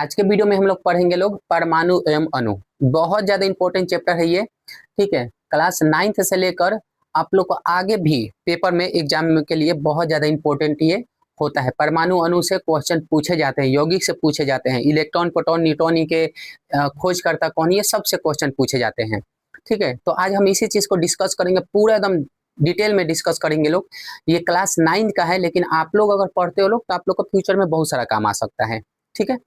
आज के वीडियो में हम लोग पढ़ेंगे लोग परमाणु एवं अणु। बहुत ज्यादा इंपॉर्टेंट चैप्टर है ये। ठीक है, क्लास 9th से लेकर आप लोग को आगे भी पेपर में एग्जाम के लिए बहुत ज्यादा इंपॉर्टेंट ये होता है। परमाणु अणु से क्वेश्चन पूछे जाते हैं, यौगिक से पूछे जाते हैं, इलेक्ट्रॉन प्रोटॉन न्यूट्रॉन के खोजकर्ता कौन, ये सबसे क्वेश्चन पूछे जाते हैं। ठीक है, तो आज हम इसी चीज को डिस्कस करेंगे, पूरा एकदम डिटेल में डिस्कस करेंगे लोग। ये क्लास 9 का है, लेकिन आप लोग अगर पढ़ते हो लोग तो आप लोग को फ्यूचर में बहुत सारा काम आ सकता है। ठीक है,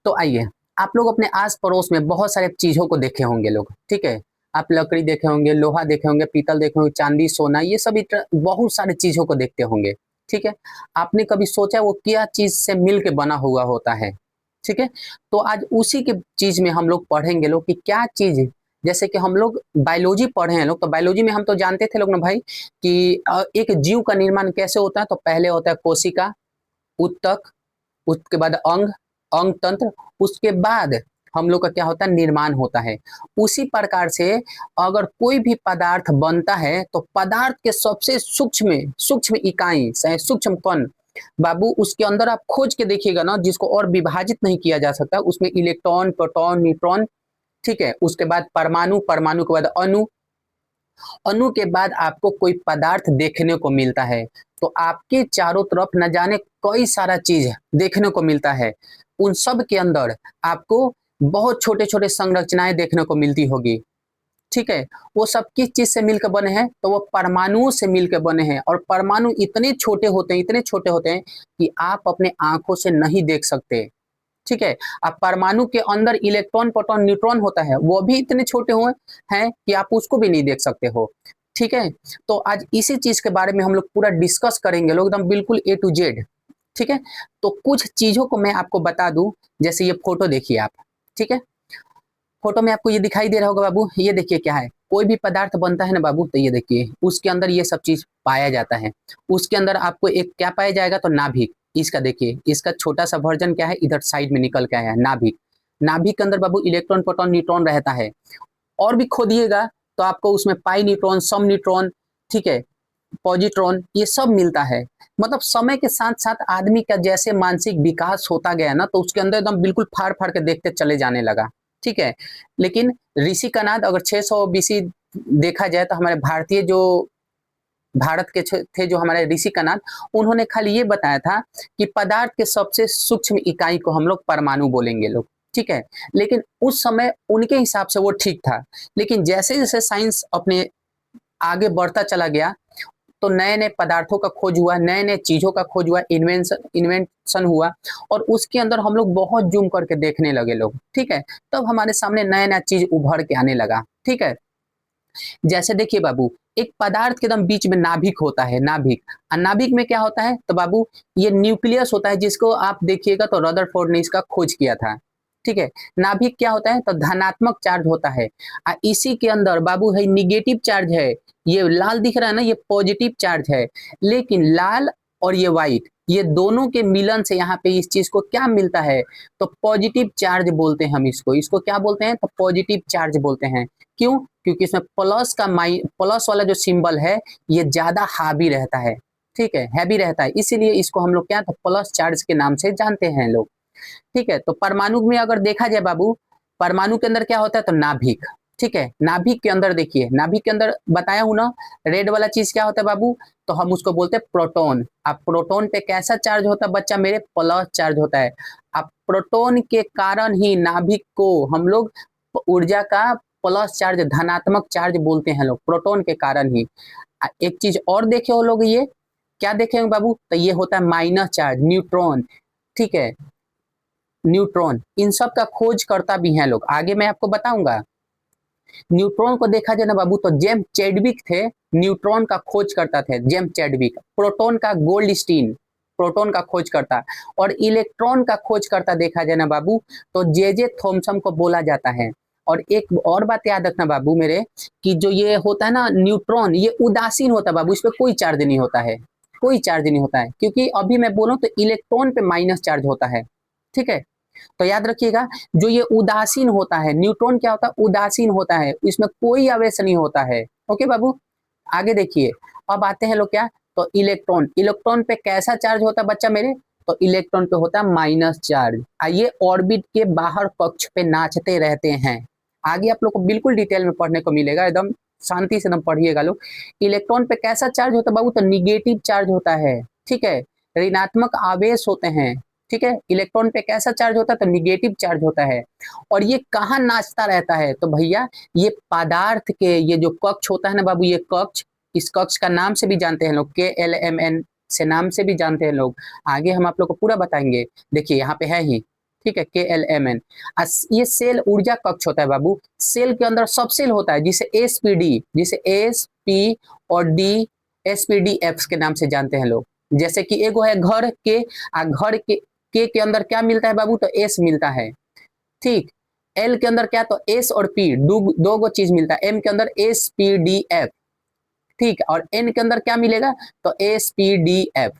तो आइए, आप लोग अपने आस पड़ोस में बहुत सारे चीजों को देखे होंगे लोग। ठीक है, आप लकड़ी देखे होंगे, लोहा देखे होंगे, पीतल देखे होंगे, चांदी, सोना, ये सभी बहुत सारे चीजों को देखते होंगे। ठीक है, आपने कभी सोचा वो क्या चीज से मिल के बना हुआ होता है? ठीक है, तो आज उसी के चीज में हम लोग पढ़ेंगे लोग कि क्या चीज। जैसे कि हम लोग बायोलॉजी पढ़े हैं लोग, तो बायोलॉजी में हम तो जानते थे लोग ना भाई कि एक जीव का निर्माण कैसे होता है। तो पहले होता है कोशिका, उत्तक, उसके बाद अंग, अंग तंत्र, उसके बाद हम लोग का क्या होता है, निर्माण होता है। उसी प्रकार से अगर कोई भी पदार्थ बनता है तो पदार्थ के सबसे सूक्ष्म सूक्ष्म इकाई, सूक्ष्म कण बाबू, उसके अंदर आप खोज के देखिएगा ना, जिसको और विभाजित नहीं किया जा सकता, उसमें इलेक्ट्रॉन, प्रोटॉन, न्यूट्रॉन। ठीक है, उसके बाद परमाणु, परमाणु के बाद अणु, अणु के बाद आपको कोई पदार्थ देखने को मिलता है। तो आपके चारों तरफ न जाने कई सारा चीज देखने को मिलता है। उन सब के अंदर आपको बहुत छोटे छोटे संरचनाएं देखने को मिलती होगी। ठीक है, वो सब किस चीज से मिलकर बने हैं? तो वो परमाणुओं से मिलकर बने हैं। और परमाणु इतने छोटे होते हैं, इतने छोटे होते हैं कि आप अपने आंखों से नहीं देख सकते। ठीक है, अब परमाणु के अंदर इलेक्ट्रॉन, प्रोटॉन, न्यूट्रॉन होता है, वो भी इतने छोटे हुए हैं कि आप उसको भी नहीं देख सकते हो। ठीक है, तो आज इसी चीज के बारे में हम लोग पूरा डिस्कस करेंगे लोग, एकदम बिल्कुल ए टू जेड। ठीक है, तो कुछ चीजों को मैं आपको बता दूं। जैसे ये फोटो देखिए आप। ठीक है, फोटो में आपको ये दिखाई दे रहा होगा बाबू, ये देखिए क्या है। कोई भी पदार्थ बनता है ना बाबू, तो ये देखिए उसके अंदर ये सब चीज पाया जाता है। उसके अंदर आपको एक क्या पाया जाएगा, तो नाभिक। इसका देखिए, इसका छोटा सा वर्जन क्या है, इधर साइड में निकल के आया है, नाभिक। नाभिक के अंदर बाबू इलेक्ट्रॉन, प्रोटॉन, न्यूट्रॉन रहता है। और भी खोदिएगा तो आपको उसमें पाई न्यूट्रॉन, सम न्यूट्रॉन, ठीक है, पॉजिट्रॉन, ये सब मिलता है। मतलब समय के साथ साथ आदमी का जैसे मानसिक विकास होता गया ना, तो उसके अंदर एकदम बिल्कुल फाड़ फाड़ के देखते चले जाने लगा। ठीक है, लेकिन ऋषि कनाद अगर 600 बीसी देखा जाए तो हमारे भारतीय जो भारत के थे, जो हमारे ऋषि कनाद, उन्होंने खाली ये बताया था कि पदार्थ के सबसे सूक्ष्म इकाई को हम लोग परमाणु बोलेंगे लोग। ठीक है, लेकिन उस समय उनके हिसाब से वो ठीक था। लेकिन जैसे जैसे साइंस अपने आगे बढ़ता चला गया, तो नए नए पदार्थों का खोज हुआ, नए नए चीजों का खोज हुआ, इन्वेंशन हुआ। और उसके अंदर हम लोग बहुत जूम करके देखने लगे लोग। ठीक है, तब हमारे सामने नया नया चीज उभर के आने लगा। ठीक है, जैसे देखिए बाबू, एक पदार्थ के एकदम बीच में नाभिक होता है, नाभिक। और नाभिक में क्या होता है, तो बाबू ये न्यूक्लियस होता है, जिसको आप देखिएगा तो रदरफोर्ड ने इसका खोज किया था। ठीक है, नाभिक क्या होता है, तो धनात्मक चार्ज होता है। इसी के अंदर बाबू है निगेटिव चार्ज है। ये लाल दिख रहा है ना, ये पॉजिटिव चार्ज है। लेकिन लाल और ये व्हाइट, ये दोनों के मिलन से यहाँ पे इस चीज को क्या मिलता है, तो पॉजिटिव चार्ज बोलते हैं हम इसको। इसको क्या बोलते हैं, तो पॉजिटिव चार्ज बोलते हैं। क्यों? क्योंकि इसमें प्लस वाला जो सिंबल है, ये ज्यादा हावी रहता है। ठीक है, हैवी रहता है, इसीलिए इसको हम लोग क्या, तो प्लस चार्ज के नाम से जानते हैं लोग। ठीक है, तो परमाणु में अगर देखा जाए बाबू, परमाणु के अंदर क्या होता है, तो नाभिक। ठीक है, नाभिक के अंदर देखिए, नाभिक के अंदर बताया हूं ना, रेड वाला चीज क्या होता है बाबू, तो हम उसको बोलते हैं प्रोटॉन। अब प्रोटॉन पे कैसा चार्ज होता है बच्चा मेरे, प्लस चार्ज होता है। अब प्रोटॉन के कारण ही नाभिक को हम लोग ऊर्जा का प्लस चार्ज, धनात्मक चार्ज बोलते हैं लोग, प्रोटॉन के कारण ही। एक चीज और देखे हो लोग, ये क्या देखेंगे बाबू, तो ये होता है माइनस चार्ज, न्यूट्रॉन। ठीक है, न्यूट्रॉन, इन सब का खोज करता भी है लोग, आगे मैं आपको बताऊंगा। न्यूट्रॉन को देखा जाए ना बाबू, तो जेम्स चैडविक थे, न्यूट्रॉन का खोज करता थे जेम्स चैडविक। प्रोटॉन का गोल्डस्टीन, प्रोटॉन का खोज करता। और इलेक्ट्रॉन का खोज करता देखा जाए ना बाबू, तो जे जे थॉमसन को बोला जाता है। और एक और बात याद रखना बाबू मेरे, कि जो ये होता है ना न्यूट्रॉन, ये उदासीन होता है बाबू, इस पर कोई चार्ज नहीं होता है, कोई चार्ज नहीं होता है। क्योंकि अभी मैं बोलूं तो इलेक्ट्रॉन पे माइनस चार्ज होता है। ठीक है, तो याद रखिएगा, जो ये उदासीन होता है, न्यूट्रॉन क्या होता है, उदासीन होता है, इसमें कोई आवेश नहीं होता है। ओके बाबू, आगे देखिए। अब आते हैं लोग क्या, तो इलेक्ट्रॉन, इलेक्ट्रॉन पे कैसा चार्ज होता है बच्चा मेरे, तो इलेक्ट्रॉन पे होता है माइनस चार्ज। ये ऑर्बिट के बाहर कक्ष पे नाचते रहते हैं। आगे आप लोग को बिल्कुल डिटेल में पढ़ने को मिलेगा, एकदम शांति से एकदम पढ़िएगा लोग। इलेक्ट्रॉन पे कैसा चार्ज होता है बाबू? तो निगेटिव चार्ज होता है, ठीक है, ऋणात्मक आवेश होते हैं, ठीक है। इलेक्ट्रॉन पे कैसा चार्ज होता है? तो निगेटिव चार्ज होता है। और ये कहाँ नाचता रहता है? तो भैया ये पदार्थ के ये जो कक्ष होता है ना बाबू, ये कक्ष, इस कक्ष का नाम से भी जानते हैं लोग, KLMN से नाम से भी जानते हैं लोग। आगे हम आप लोग को पूरा बताएंगे। देखिए यहाँ पे है ही, ठीक है, KLMN। ये सेल ऊर्जा कक्ष होता है बाबू। सेल के अंदर सब सेल होता है जिसे SPD, जिसे SP और D, SPDF के नाम से जानते हैं लोग। जैसे कि एगो है घर के, घर के अंदर क्या मिलता है बाबू? तो S मिलता है, ठीक। L के अंदर क्या? तो S और P, दो गो चीज मिलता है। M के अंदर SPDF, ठीक। और N के अंदर क्या मिलेगा? तो SPDF,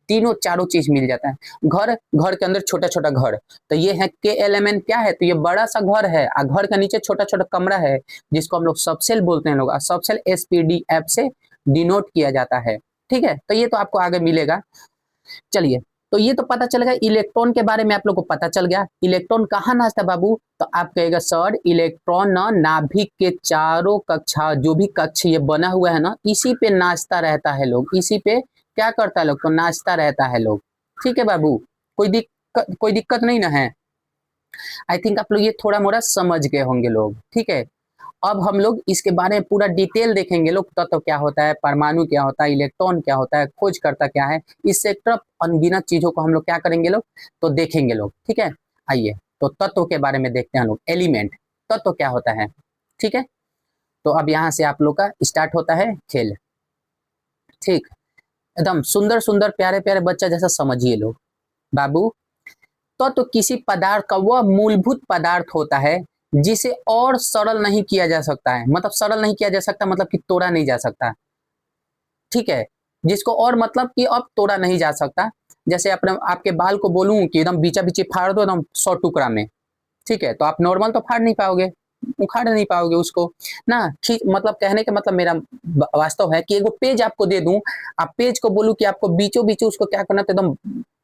तीनों चारों चीज मिल जाता है। घर के अंदर छोटा छोटा घर, तो ये है KLMN। क्या है? तो ये बड़ा सा घर है, घर के नीचे छोटा छोटा कमरा है जिसको हम लोग सबसेल बोलते हैं लोग। सबसेल SPDF से डिनोट किया जाता है, ठीक है। तो ये तो आपको आगे मिलेगा। चलिए, तो ये तो पता चल गया, इलेक्ट्रॉन के बारे में आप लोग को पता चल गया। इलेक्ट्रॉन कहाँ नाचता है बाबू? तो आप कहेगा सर इलेक्ट्रॉन ना नाभिक के चारों कक्षा, जो भी कक्ष ये बना हुआ है ना, इसी पे नाचता रहता है लोग। इसी पे क्या करता है लोग? तो नाचता रहता है लोग, ठीक है बाबू। कोई दिक्कत नहीं ना है? आई थिंक आप लोग ये थोड़ा मोड़ा समझ गए होंगे लोग, ठीक है। अब हम लोग इसके बारे में पूरा डिटेल देखेंगे लोग। तत्व क्या होता है, परमाणु क्या होता है, इलेक्ट्रॉन क्या होता है, खोज करता क्या है, इस सेक्टर अनगिनत चीजों को हम लोग क्या करेंगे लोग? तो देखेंगे लोग, ठीक है। आइए तो तत्व के बारे में देखते हैं लोग। एलिमेंट, तत्व क्या होता है, ठीक है। तो अब यहाँ से आप लोग का स्टार्ट होता है खेल, ठीक। एकदम सुंदर सुंदर प्यारे प्यारे बच्चा जैसा समझिए लोग बाबू। तत्व किसी पदार्थ का वह मूलभूत पदार्थ होता है जिसे और सरल नहीं किया जा सकता है। मतलब सरल नहीं किया जा सकता, मतलब कि तोड़ा नहीं जा सकता, ठीक है। जिसको और मतलब कि अब तोड़ा नहीं जा सकता। जैसे अपने आपके बाल को बोलूं कि एकदम बीचा बीची फाड़ दो एकदम 100 टुकड़ा में, ठीक है, तो आप नॉर्मल तो फाड़ नहीं पाओगे, उखाड़ नहीं पाओगे उसको ना। मतलब कहने का मतलब मेरा वास्तव है कि एगो पेज आपको दे दूं, आप पेज को बोलूं कि आपको बीचों बीच उसको क्या करना, तो एकदम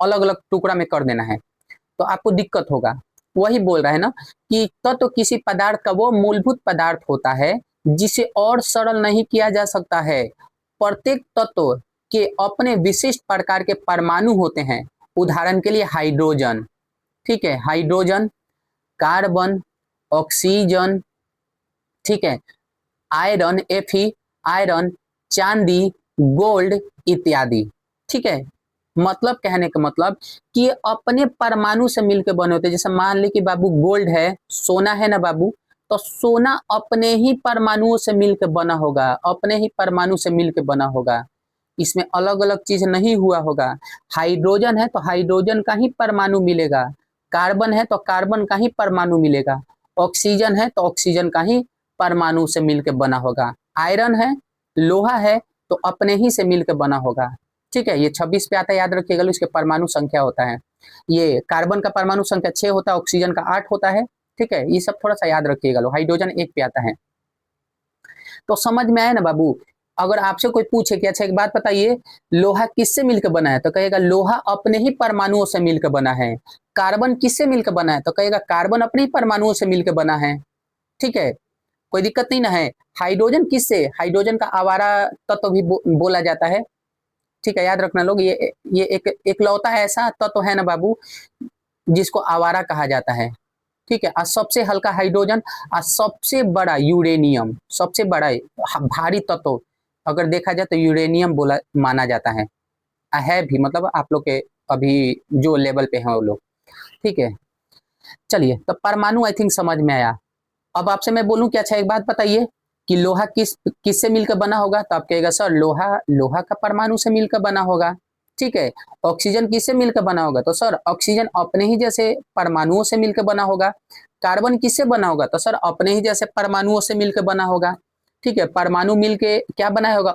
अलग अलग टुकड़ा में कर देना है, तो आपको दिक्कत होगा। वही बोल रहा है ना कि तत्व किसी पदार्थ का वो मूलभूत पदार्थ होता है जिसे और सरल नहीं किया जा सकता है। प्रत्येक तत्व के अपने विशिष्ट प्रकार के परमाणु होते हैं। उदाहरण के लिए हाइड्रोजन, ठीक है, हाइड्रोजन, कार्बन, ऑक्सीजन, ठीक है, आयरन, Fe, आयरन, चांदी, गोल्ड इत्यादि, ठीक है। मतलब कहने का मतलब कि ये अपने परमाणु से मिलकर बने होते हैं। जैसे मान ली कि बाबू गोल्ड है, सोना है ना बाबू, तो सोना अपने ही परमाणुओं से मिलकर बना होगा, अपने ही परमाणु से मिलकर बना होगा, इसमें अलग अलग चीज नहीं हुआ होगा। हाइड्रोजन है तो हाइड्रोजन का ही परमाणु मिलेगा, कार्बन है तो कार्बन का ही परमाणु मिलेगा, ऑक्सीजन है तो ऑक्सीजन का ही परमाणु से मिलकर बना होगा, आयरन है, लोहा है, तो अपने ही से मिलकर बना होगा, ठीक है। ये 26 पे आता है, याद रखिएगा, इसके परमाणु संख्या होता है। ये कार्बन का परमाणु संख्या 6 होता है, ऑक्सीजन का 8 होता है, ठीक है। ये सब थोड़ा सा याद रखिएगा लो। हाइड्रोजन 1 पे आता है। तो समझ में आया ना बाबू? अगर आपसे कोई पूछे कि अच्छा एक बात बताइए, लोहा किससे मिलकर बना है, तो कहेगा लोहा अपने ही परमाणुओं से मिलकर बना है। कार्बन किससे मिलकर बना है, तो कहेगा कार्बन अपने ही परमाणुओं से मिलकर बना है, ठीक है। कोई दिक्कत नहीं ना है। हाइड्रोजन किससे? हाइड्रोजन का आवारा तत्व भी बोला जाता है, ठीक है। याद रखना लोग, ये एक एकलौता ऐसा तत्व है ना बाबू जिसको आवारा कहा जाता है, ठीक है। और सबसे हल्का हाइड्रोजन और सबसे बड़ा यूरेनियम, सबसे बड़ा भारी तत्व अगर देखा जाए तो यूरेनियम बोला माना जाता है भी, मतलब आप लोग के अभी जो लेवल पे हैं वो लोग, ठीक है। चलिए, तो परमाणु आई थिंक समझ में आया। अब आपसे मैं बोलूं कि अच्छा एक बात बताइए कि लोहा किससे मिलकर बना होगा, तो आप कहेगा सर लोहा का परमाणु से मिलकर बना होगा, ठीक है। ऑक्सीजन किससे मिलकर बना होगा, तो सर ऑक्सीजन अपने ही जैसे परमाणुओं से मिलकर बना होगा। कार्बन किससे बना होगा, तो सर अपने ही जैसे परमाणुओं से मिलकर बना होगा, ठीक है। परमाणु मिलके क्या बना होगा,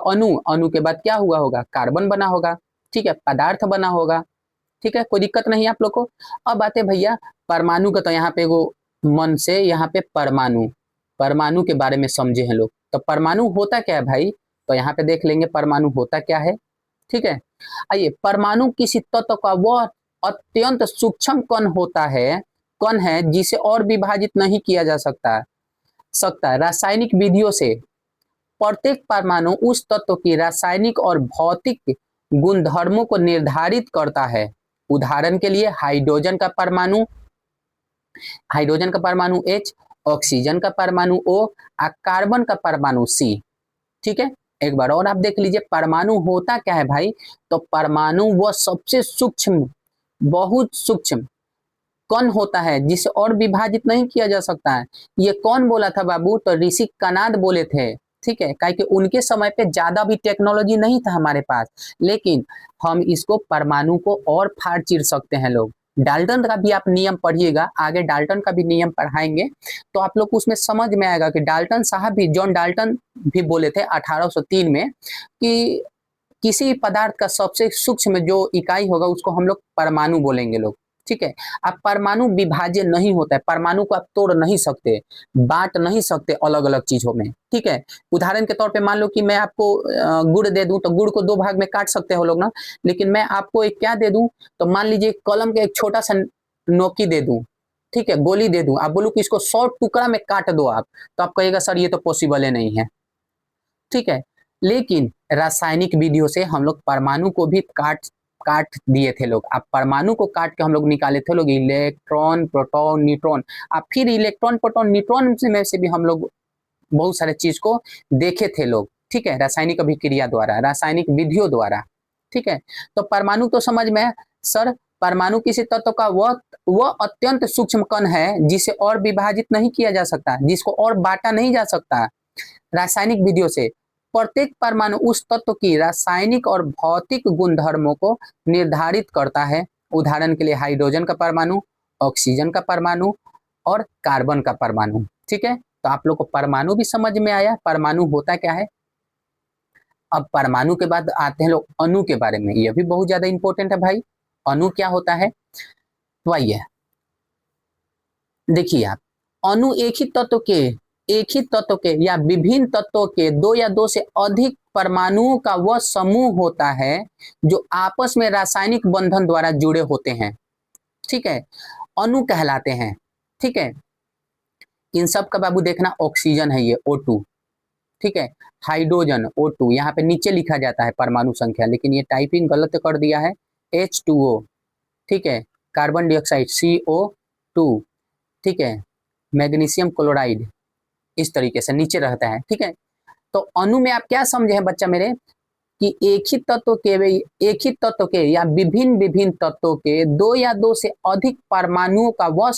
अणु के बाद क्या हुआ होगा, कार्बन बना होगा, ठीक है, पदार्थ बना होगा, ठीक है। कोई दिक्कत नहीं आप लोग को। अब आते भैया परमाणु का, तो यहाँ पे वो मन से यहाँ पे परमाणु के बारे में समझे हैं लोग। तो परमाणु होता क्या है भाई, तो यहाँ पे देख लेंगे परमाणु होता क्या है, ठीक है। आइए, परमाणु किसी तत्व का वह अत्यंत सूक्ष्म कण है जिसे और विभाजित नहीं किया जा सकता। रासायनिक विधियों से प्रत्येक परमाणु उस तत्व की रासायनिक और भौतिक गुणधर्मों को निर्धारित करता है। उदाहरण के लिए हाइड्रोजन का परमाणु H, ऑक्सीजन का परमाणु O और कार्बन का परमाणु C। ठीक है, एक बार और आप देख लीजिए परमाणु होता क्या है भाई। तो परमाणु वह सबसे सूक्ष्म, बहुत सूक्ष्म कण होता है जिसे और विभाजित नहीं किया जा सकता है। ये कौन बोला था बाबू? तो ऋषि कनाद बोले थे। ठीक है, क्योंकि उनके समय पे ज्यादा भी टेक्नोलॉजी नहीं था हमारे पास, लेकिन हम इसको परमाणु को और फाड़ चीर सकते हैं लोग। डाल्टन का भी आप नियम पढ़िएगा, आगे डाल्टन का भी नियम पढ़ाएंगे तो आप लोग को उसमें समझ में आएगा कि डाल्टन साहब भी, जॉन डाल्टन भी बोले थे 1803 में कि किसी पदार्थ का सबसे सूक्ष्म जो इकाई होगा उसको हम लोग परमाणु बोलेंगे लोग। ठीक है, अब परमाणु विभाज्य नहीं होता है, परमाणु को आप तोड़ नहीं सकते, बांट नहीं सकते अलग अलग चीजों में। ठीक है, उदाहरण के तौर पे मान लो कि मैं आपको गुड़ दे दूं तो गुड़ को दो भाग में काट सकते हो लोग ना, लेकिन मैं आपको एक क्या दे दूं, तो मान लीजिए कलम का एक छोटा सा नोकी दे दूं, ठीक है, गोली दे दूं, आप बोलो कि इसको 100 टुकड़ा में काट दो आप, तो आप कहेगा सर ये तो पॉसिबल ही नहीं है। ठीक है, लेकिन रासायनिक विधियों से हम लोग परमाणु को भी काट दिए थे लोग। अब परमाणु को काट के हम लोग निकाले थे लोग इलेक्ट्रॉन, प्रोटॉन, न्यूट्रॉन। अब फिर इलेक्ट्रॉन, प्रोटॉन, न्यूट्रॉन में से भी हम लोग बहुत सारे चीज को देखे थे लोग। ठीक है, रासायनिक अभिक्रिया द्वारा, रासायनिक विधियों द्वारा। ठीक है, तो परमाणु तो समझ में सर, परमाणु किसी तत्व का वह अत्यंत सूक्ष्म कण है जिसे और विभाजित नहीं किया जा सकता, जिसको और बांटा नहीं जा सकता रासायनिक विधियों से। प्रत्येक परमाणु उस तत्व की रासायनिक और भौतिक गुणधर्मों को निर्धारित करता है। उदाहरण के लिए हाइड्रोजन का परमाणु, ऑक्सीजन का परमाणु और कार्बन का परमाणु। ठीक है, तो आप लोग को परमाणु भी समझ में आया, परमाणु होता क्या है। अब परमाणु के बाद आते हैं लोग अणु के बारे में, यह भी बहुत ज्यादा इंपॉर्टेंट है भाई। अणु क्या होता है, तो आइए देखिए आप, अणु एक ही तत्व के या विभिन्न तत्वों के दो या दो से अधिक परमाणुओं का वह समूह होता है जो आपस में रासायनिक बंधन द्वारा जुड़े होते हैं। ठीक है, अणु कहलाते हैं। ठीक है, इन सब का बाबू देखना, ऑक्सीजन है ये O2। ठीक है, हाइड्रोजन O2, यहाँ पे नीचे लिखा जाता है परमाणु संख्या, लेकिन ये टाइपिंग गलत कर दिया है, H2O। ठीक है, कार्बन डाइऑक्साइड CO2। ठीक है, मैग्नीशियम क्लोराइड इस तरीके से नीचे रहता है। ठीक है, तो अणु में आप क्या समझे हैं बच्चा मेरे, कि एक ही तत्व के या विभिन्न तत्वों के दो या दो से अधिक परमाणुओं का वह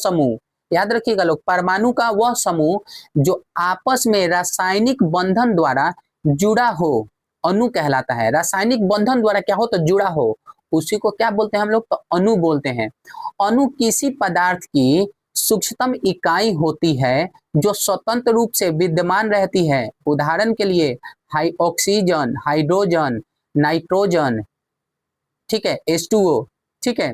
समूह, याद रखिएगा लोग, परमाणु का वह समूह जो आपस में रासायनिक बंधन द्वारा जुड़ा हो, अणु कहलाता है। रासायनिक बंधन द्वारा क्या हो, तो जुड़ा हो, उसी को क्या बोलते हैं हम लोग, तो अणु बोलते हैं। अणु किसी पदार्थ की सूक्ष्मतम इकाई होती है जो स्वतंत्र रूप से विद्यमान रहती है। उदाहरण के लिए ऑक्सीजन, हाइड्रोजन, नाइट्रोजन, ठीक है, H2O। ठीक है,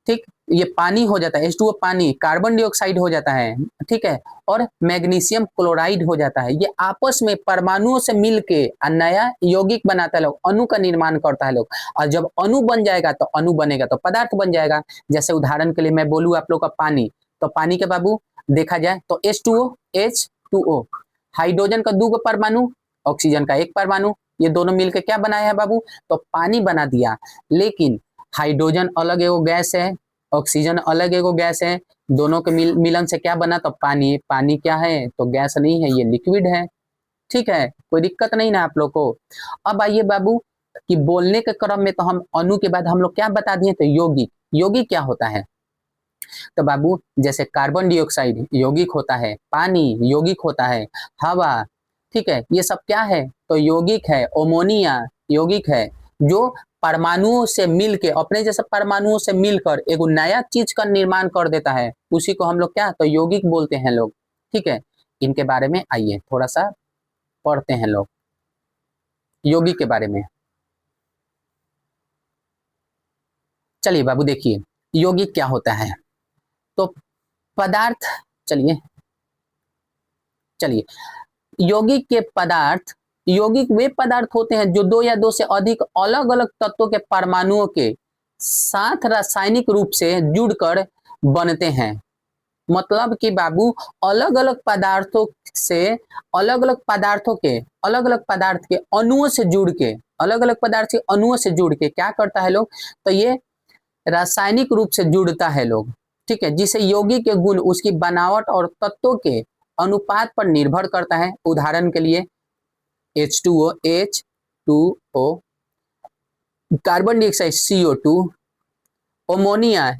ठीक, ये पानी हो जाता है, H2O पानी, कार्बन डाइऑक्साइड हो जाता है। ठीक है, और मैग्नीशियम क्लोराइड हो जाता है। ये आपस में परमाणुओं से मिलके नया यौगिक बनाता है लोग, अणु का निर्माण करता है लोग। और जब अणु बन जाएगा तो अणु बनेगा तो पदार्थ बन जाएगा। जैसे उदाहरण के लिए मैं बोलूँ आप लोग का पानी, तो पानी के बाबू देखा जाए तो H2O, हाइड्रोजन का 2 परमाणु, ऑक्सीजन का 1 परमाणु, ये दोनों मिलकर क्या बनाया है बाबू, तो पानी बना दिया। लेकिन हाइड्रोजन अलग एगो गैस है, ऑक्सीजन अलग एगो गैस है, दोनों के मिलन से क्या बना, तो पानी। पानी क्या है, तो गैस नहीं है, ये लिक्विड है। ठीक है, कोई दिक्कत नहीं ना आप लोग को। अब आइए बाबू कि बोलने के क्रम में तो हम अणु के बाद हम लोग क्या बता दिए, तो यौगिक। यौगिक क्या होता है, तो बाबू जैसे कार्बन डाइऑक्साइड यौगिक होता है, पानी यौगिक होता है, हवा, ठीक है, ये सब क्या है, तो यौगिक है। अमोनिया यौगिक है, जो परमाणुओं से मिलके, अपने जैसे परमाणुओं से मिलकर एक नया चीज का निर्माण कर देता है, उसी को हम लोग क्या, तो यौगिक बोलते हैं लोग। ठीक है, इनके बारे में आइए थोड़ा सा पढ़ते हैं लोग यौगिक के बारे में। चलिए बाबू देखिए यौगिक क्या होता है, तो पदार्थ, चलिए चलिए यौगिक वे पदार्थ होते हैं जो दो या दो से अधिक अलग अलग तत्वों के परमाणुओं के साथ रासायनिक रूप से जुड़कर बनते हैं। मतलब कि बाबू अलग अलग पदार्थों से अलग अलग पदार्थों के अलग अलग पदार्थ के अणुओं से जुड़ के अलग अलग पदार्थ के अणुओं से जुड़ के क्या करता है लोग, तो ये रासायनिक रूप से जुड़ता है लोग, ठीक है, जिसे यौगिक के गुण उसकी बनावट और तत्वों के अनुपात पर निर्भर करता है। उदाहरण के लिए H2O, H2O, carbon dioxide CO2, ammonia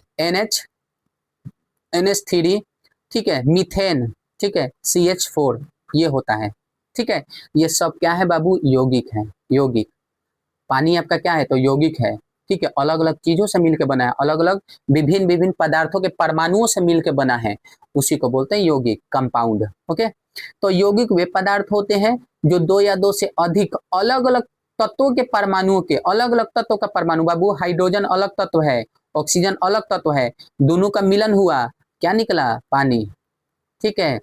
NH3, ठीक है, मीथेन, ठीक है, CH4, ये होता है, ठीक है। ये सब क्या है बाबू, यौगिक है। यौगिक, पानी आपका क्या है, तो यौगिक है, ठीक है, अलग अलग चीजों से मिलकर बना है, अलग अलग विभिन्न विभिन्न पदार्थों के परमाणुओं से मिलकर बना है, उसी को बोलते हैं यौगिक, कंपाउंड। ओके, तो यौगिक वे पदार्थ होते हैं जो दो या दो से अधिक अलग अलग तत्वों के परमाणुओं के अलग अलग तत्वों का परमाणु, बाबू हाइड्रोजन अलग तत्व है, ऑक्सीजन अलग तत्व है, दोनों का मिलन हुआ, क्या निकला, पानी, ठीक है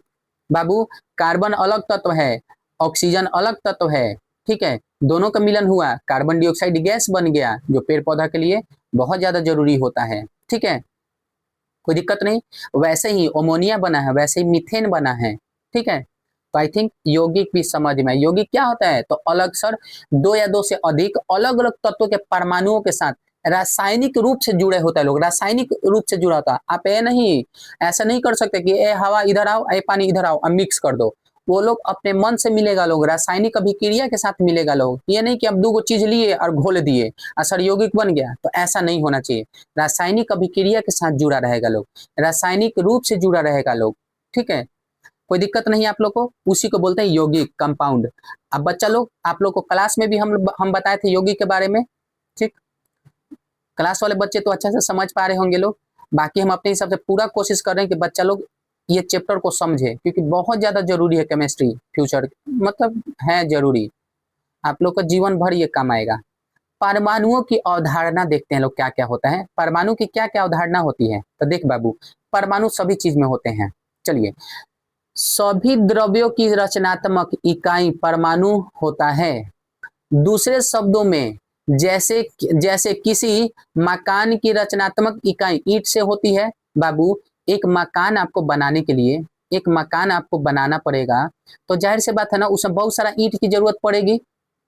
बाबू। कार्बन अलग तत्व है, ऑक्सीजन अलग तत्व है, ठीक है, दोनों का मिलन हुआ, कार्बन डाइऑक्साइड गैस बन गया, जो पेड़ पौधा के लिए बहुत ज्यादा जरूरी होता है, ठीक है, कोई दिक्कत नहीं। वैसे ही अमोनिया बना है, वैसे ही मीथेन बना है, ठीक है। तो आई थिंक यौगिक भी समझ में, यौगिक क्या होता है, तो अलग सर दो या दो से अधिक अलग अलग तत्वों के परमाणुओं के साथ रासायनिक रूप से जुड़े होता है लोग, रासायनिक रूप से जुड़ा होता है। आप ये नहीं, ऐसा नहीं कर सकते कि ए हवा इधर आओ, ए पानी इधर आओ, अब मिक्स कर दो। वो लोग अपने मन से मिलेगा लोग, रासायनिक अभिक्रिया के साथ मिलेगा लोग, ये नहीं कि अब दो चीज लिए और घोल दिए और सर यौगिक बन गया, तो ऐसा नहीं होना चाहिए। रासायनिक अभिक्रिया के साथ जुड़ा रहेगा लोग, रासायनिक रूप से जुड़ा रहेगा लोग, ठीक है, कोई दिक्कत नहीं आप लोग को, उसी को बोलते हैं यौगिक, कंपाउंड। अब बच्चा लोग, आप लोग को क्लास में भी हम बताए थे यौगिक के बारे में, ठीक, क्लास वाले बच्चे तो अच्छे से समझ पा रहे होंगे लोग। बाकी हम अपने हिसाब से पूरा कोशिश कर रहे हैं कि बच्चा लोग ये चैप्टर को समझे, क्योंकि बहुत ज्यादा जरूरी है, केमिस्ट्री फ्यूचर मतलब है जरूरी, आप लोग का जीवन भर ये काम आएगा। परमाणुओं की अवधारणा देखते हैं लोग, क्या क्या होता है, परमाणु की क्या क्या अवधारणा होती है। तो देख बाबू, परमाणु सभी चीज में होते हैं। चलिए, सभी द्रव्यों की रचनात्मक इकाई परमाणु होता है। दूसरे शब्दों में, जैसे जैसे किसी मकान की रचनात्मक इकाई ईंट से होती है। बाबू, एक मकान आपको बनाने के लिए, एक मकान आपको बनाना पड़ेगा, तो जाहिर सी बात है ना, उसमें बहुत सारा ईंट की जरूरत पड़ेगी,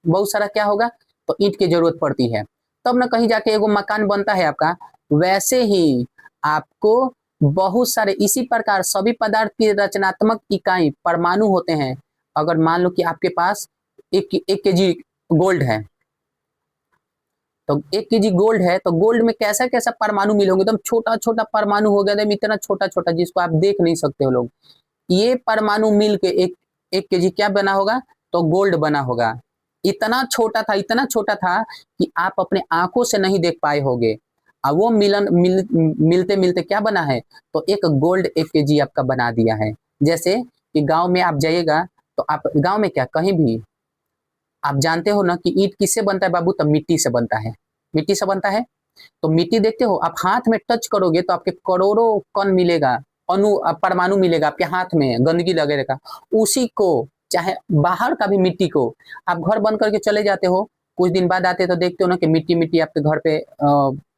बहुत सारा क्या होगा, तो ईंट की जरूरत पड़ती है, तब ना कहीं जाके एगो मकान बनता है आपका। वैसे ही आपको बहुत सारे इसी प्रकार सभी पदार्थ की रचनात्मक इकाई परमाणु होते हैं। अगर मान लो कि आपके पास 1 kg गोल्ड है, तो 1 kg गोल्ड है, तो गोल्ड में कैसा कैसा परमाणु मिले होंगे, एकदम छोटा छोटा परमाणु हो गया, एकदम इतना छोटा छोटा जिसको आप देख नहीं सकते हो लोग। ये परमाणु मिल के एक 1 kg क्या बना होगा, तो गोल्ड बना होगा। इतना छोटा था, इतना छोटा था कि आप अपने आंखों से नहीं देख पाए होगे। अब वो मिलते मिलते क्या बना है, तो एक गोल्ड 1 kg आपका बना दिया है। जैसे कि गांव में आप जाइएगा, तो आप गांव में क्या कहीं भी आप जानते हो ना कि ईंट किससे बनता है बाबू, तो मिट्टी से बनता है, मिट्टी से बनता है। तो मिट्टी देखते हो आप, हाथ में टच करोगे तो आपके करोड़ों कण मिलेगा, परमाणु मिलेगा आपके हाथ में, गंदगी लगे रहेगा। उसी को, चाहे बाहर का भी मिट्टी को आप घर बंद करके चले जाते हो, कुछ दिन बाद आते तो देखते हो ना कि मिट्टी मिट्टी आपके घर पे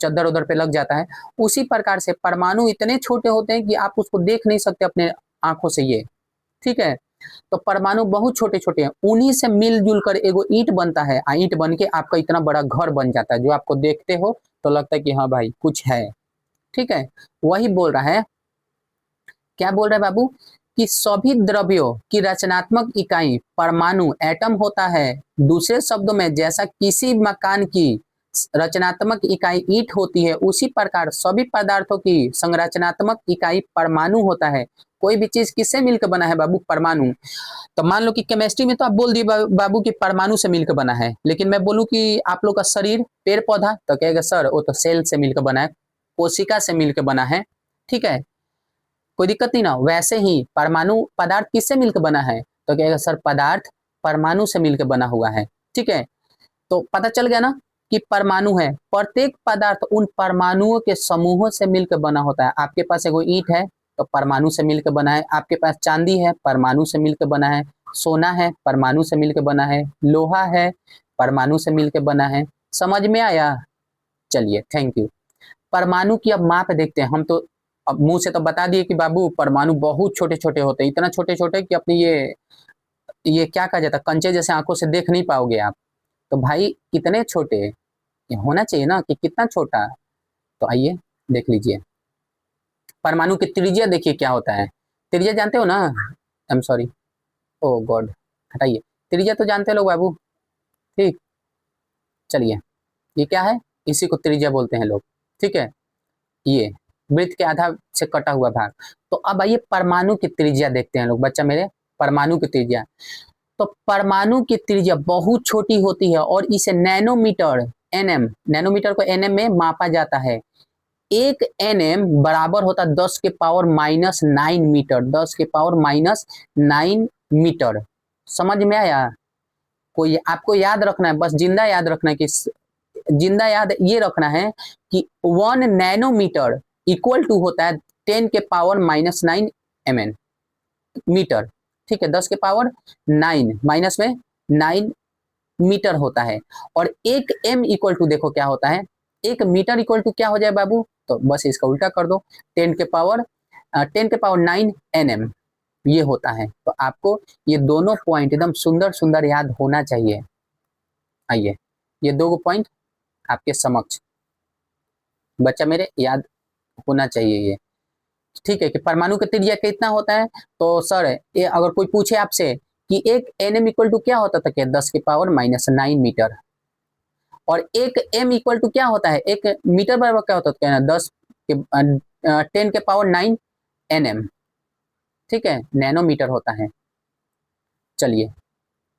चद्दर उधर पे लग जाता है। उसी प्रकार से परमाणु इतने छोटे होते हैं कि आप उसको देख नहीं सकते अपने आंखों से, ये ठीक है। तो परमाणु बहुत छोटे छोटे हैं, उन्हीं से मिलजुल कर एगो ईंट बनता है, ईंट बन के आपका इतना बड़ा घर बन जाता है, जो आपको देखते हो तो लगता है कि हाँ भाई कुछ है, ठीक है। वही बोल रहा है, क्या बोल रहा है बाबू, कि सभी द्रव्यों की रचनात्मक इकाई परमाणु एटम होता है। दूसरे शब्दों में, जैसा किसी मकान की रचनात्मक इकाई ईंट होती है, उसी प्रकार सभी पदार्थों की संरचनात्मक इकाई परमाणु होता है। कोई भी चीज किससे मिलकर बना है बाबू, परमाणु। तो मान लो कि केमिस्ट्री में तो आप बोल दिए बाबू की परमाणु से मिलकर बना है, लेकिन मैं बोलूं कि आप लोग का शरीर, पेड़ पौधा, तो कहेगा सर वो तो सेल से मिलकर बना है, कोशिका से मिलकर बना है, ठीक है, कोई दिक्कत नहीं ना। वैसे ही परमाणु पदार्थ किससे मिलकर बना है, तो कहेगा सर पदार्थ परमाणु से मिलकर बना हुआ है, ठीक है। तो पता चल गया ना कि परमाणु है, प्रत्येक पदार्थ उन परमाणुओं के समूहों से मिलकर बना होता है। आपके पास एगो ईंट है तो परमाणु से मिलकर बना है, आपके पास चांदी है परमाणु से मिलकर बना है, सोना है परमाणु से मिलकर बना है, लोहा है परमाणु से मिलकर बना है। समझ में आया? चलिए, थैंक यू। परमाणु की अब माप देखते हैं। हम तो अब मुंह से तो बता दिए कि बाबू परमाणु बहुत छोटे छोटे होते हैं, इतना छोटे छोटे कि अपनी ये क्या कहा जाता है, कंचे जैसे आंखों से देख नहीं पाओगे आप। तो भाई कितने छोटे ये होना चाहिए ना कि कितना छोटा। तो आइए देख लीजिए परमाणु की त्रिज्या, देखिए क्या होता है। त्रिज्या जानते हो ना, I am sorry, oh God, हटाइए। त्रिज्या तो जानते हो लोग बाबू, ठीक। चलिए ये क्या है, इसी को त्रिज्या बोलते हैं लोग, ठीक है। ये वृत्त के आधा से कटा हुआ भाग। तो अब आइए परमाणु की त्रिज्या देखते हैं लोग, बच्चा मेरे, परमाणु की त्रिज्या। तो परमाणु की त्रिज्या बहुत छोटी होती है और इसे नैनोमीटर, एनएम, नैनोमीटर को एनएम में मापा जाता है। एक एनएम बराबर होता है 10 के पावर -9 मीटर, 10 के पावर -9 मीटर। समझ में आया? कोई आपको याद रखना है, बस जिंदा याद रखना है कि जिंदा याद ये रखना है कि 1 नैनोमीटर इक्वल टू होता है 10 के पावर -9 एमएन मीटर, ठीक है। 10 के पावर 9 माइनस में 9 मीटर होता है। और एक एम इक्वल टू देखो क्या होता है, एक मीटर इक्वल टू क्या हो जाए बाबू, तो बस इसका उल्टा कर दो, 10 के पावर 9 एनएम ये होता है। तो आपको ये दोनों पॉइंट एकदम सुंदर सुंदर याद होना चाहिए। आइए ये दो पॉइंट आपके समक्ष बच्चा मेरे याद होना चाहिए ये, ठीक है। कि परमाणु का त्रिज्या कितना होता है, तो सर ये अगर कोई पूछे आपसे कि एक एनएम इक्वल टू क्या होता था, क्या 10 के पावर -9 मीटर। और एक एम इक्वल टू क्या होता है, एक मीटर बराबर क्या होता है, 10 के पावर 9 एनएम, ठीक है, नैनोमीटर होता है। चलिए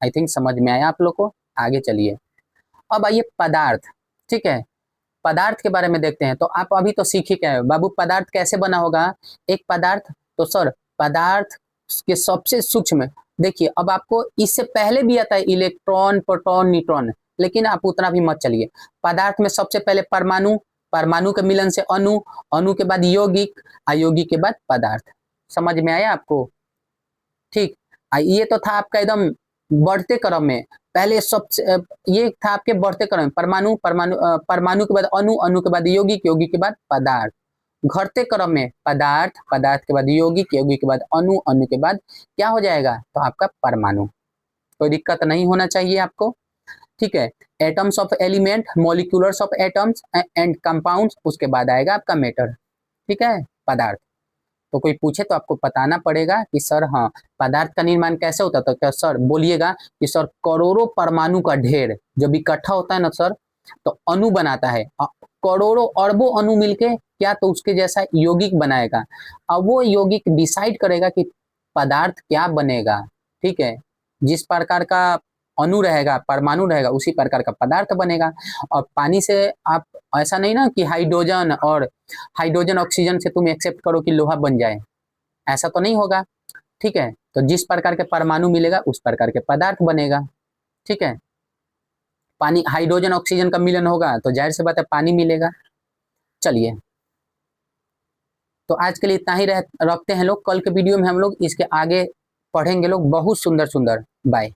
आई थिंक समझ में आया आप लोग को, आगे चलिए। अब आइए पदार्थ, ठीक है। पदार्थ के बारे में देखते हैं। तो आप अभी तो सीख ही गए बाबू पदार्थ कैसे बना होगा, एक पदार्थ। तो सर पदार्थ के सबसे सूक्ष्म, देखिए अब आपको इससे पहले भी आता है इलेक्ट्रॉन, प्रोटॉन, न्यूट्रॉन, लेकिन आप उतना भी मत चलिए। पदार्थ में सबसे पहले परमाणु, परमाणु के मिलन से अणु, अणु के बाद यौगिक, यौगिक के बाद पदार्थ। समझ में आया आपको, ठीक। ये तो था आपका एकदम बढ़ते क्रम में, पहले सबसे ये था आपके बढ़ते क्रम में परमाणु, परमाणु के बाद अणु, अणु के बाद यौगिक, यौगिक के बाद पदार्थ। घटते क्रम में पदार्थ, पदार्थ के बाद यौगिक, यौगिक के बाद अणु, अणु के बाद क्या हो जाएगा, तो आपका परमाणु। कोई दिक्कत नहीं होना चाहिए आपको, ठीक है। Atoms of element, molecules of atoms and compounds, उसके बाद आएगा आपका मैटर, ठीक है, पदार्थ। तो कोई पूछे तो आपको बताना पड़ेगा कि सर हाँ पदार्थ का निर्माण कैसे होता था, तो क्या सर बोलिएगा कि सर करोड़ों परमाणु का ढेर जब इकट्ठा होता है ना सर, तो अणु बनाता है। करोड़ों अरबों अणु मिलके क्या, तो उसके जैसा यौगिक बनाएगा। अब वो यौगिक डिसाइड करेगा कि पदार्थ क्या बनेगा, ठीक है। जिस प्रकार का अणु रहेगा, परमाणु रहेगा, उसी प्रकार का पदार्थ बनेगा। और पानी से आप ऐसा नहीं ना कि हाइड्रोजन और हाइड्रोजन ऑक्सीजन से तुम एक्सेप्ट करो कि लोहा बन जाए, ऐसा तो नहीं होगा, ठीक है। तो जिस प्रकार के परमाणु मिलेगा उस प्रकार के पदार्थ बनेगा, ठीक है। पानी, हाइड्रोजन ऑक्सीजन का मिलन होगा तो जाहिर सी बात है पानी मिलेगा। चलिए तो आज के लिए इतना ही रखते हैं लोग, कल के वीडियो में हम लोग इसके आगे पढ़ेंगे लोग बहुत सुंदर सुंदर। बाय।